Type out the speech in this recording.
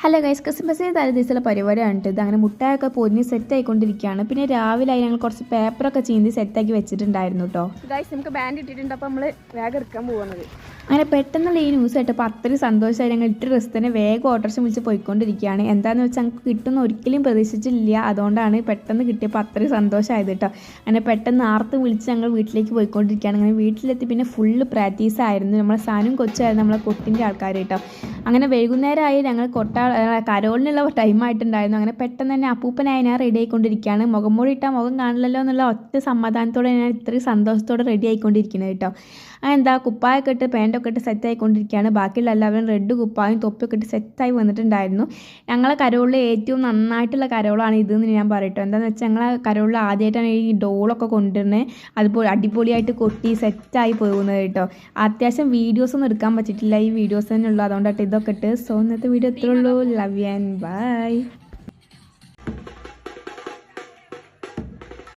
Hello guys, ക്രിസ്മസിന് തലേ ദിവസമുള്ള പരിപാടിയാണ് ഇത്. അങ്ങനെ മുട്ടായൊക്കെ പൊതിഞ്ഞ് സെറ്റായിക്കൊണ്ടിരിക്കുകയാണ്. പിന്നെ രാവിലെ ആയി ഞങ്ങൾ കുറച്ച് പേപ്പറൊക്കെ ചീന്തി സെറ്റാക്കി വെച്ചിട്ടുണ്ടായിരുന്നു കേട്ടോ. ഗൈസ് നമുക്ക് ബാൻഡ് ഇട്ടിട്ടുണ്ട്. അപ്പോൾ നമ്മൾ വേഗം എടുക്കാൻ പോകുന്നത്. അങ്ങനെ പെട്ടെന്നുള്ള ഈ ന്യൂസ് കേട്ടപ്പോൾ അത്രയും സന്തോഷമായി. ഞങ്ങൾ ഇട്ട് ഡ്രസ്സ് തന്നെ വേഗം ഓട്ടോറിക്ഷ വിളിച്ച് പോയിക്കൊണ്ടിരിക്കുകയാണ്. എന്താണെന്ന് വെച്ചാൽ ഞങ്ങൾക്ക് കിട്ടുന്ന ഒരിക്കലും പ്രതീക്ഷിച്ചില്ല. അതുകൊണ്ടാണ് പെട്ടെന്ന് കിട്ടിയപ്പോൾ അത്രയും സന്തോഷമായത് കേട്ടോ. അങ്ങനെ പെട്ടെന്ന് ആർത്ത് വിളിച്ച് ഞങ്ങൾ വീട്ടിലേക്ക് പോയിക്കൊണ്ടിരിക്കുകയാണ്. അങ്ങനെ വീട്ടിലെത്തി പിന്നെ ഫുള്ള് പ്രാക്ടീസ് ആയിരുന്നു. നമ്മളെ സാനും കൊച്ചായിരുന്നു നമ്മളെ കൊട്ടിൻ്റെ ആൾക്കാർ കേട്ടോ. അങ്ങനെ വൈകുന്നേരമായി ഞങ്ങൾ കരോളിനുള്ള ടൈമായിട്ടുണ്ടായിരുന്നു. അങ്ങനെ പെട്ടെന്ന് തന്നെ അപ്പൂപ്പനായി ഞാൻ റെഡി ആയിക്കൊണ്ടിരിക്കുകയാണ്. മുഖം മൂടി ഇട്ടാൽ മുഖം കാണില്ലല്ലോ എന്നുള്ള ഒറ്റ സമാധാനത്തോടെ ഞാൻ ഇത്രയും സന്തോഷത്തോടെ റെഡി ആയിക്കൊണ്ടിരിക്കുന്നത് കേട്ടോ. എന്താ കുപ്പായൊക്കെ ഇട്ട് പാൻറ്റൊക്കെ ഇട്ട് സെറ്റ് ആയിക്കൊണ്ടിരിക്കുകയാണ്. ബാക്കിയുള്ള എല്ലാവരും റെഡ് കുപ്പായും തൊപ്പിയൊക്കെ ഇട്ട് സെറ്റായി വന്നിട്ടുണ്ടായിരുന്നു. ഞങ്ങളെ കരോളിൽ ഏറ്റവും നന്നായിട്ടുള്ള കരോളാണ് ഇതെന്ന് ഞാൻ പറയട്ടോ. എന്താണെന്ന് വെച്ചാൽ ഞങ്ങളെ കരോളിൽ ആദ്യമായിട്ടാണ് ഈ ഡോളൊക്കെ കൊണ്ടുവരുന്നത്. അതുപോലെ അടിപൊളിയായിട്ട് കൊട്ടി സെറ്റായി പോകുന്നത് കേട്ടോ. അത്യാവശ്യം വീഡിയോസൊന്നും എടുക്കാൻ പറ്റിയിട്ടില്ല. ഈ വീഡിയോസ് തന്നെ ഉള്ളൂ. അതുകൊണ്ടായിട്ട് ഇതൊക്കെ ഇട്ട്. സോ ഇന്നത്തെ വീഡിയോ ഇത്രേ ഉള്ളൂ. Love you and by.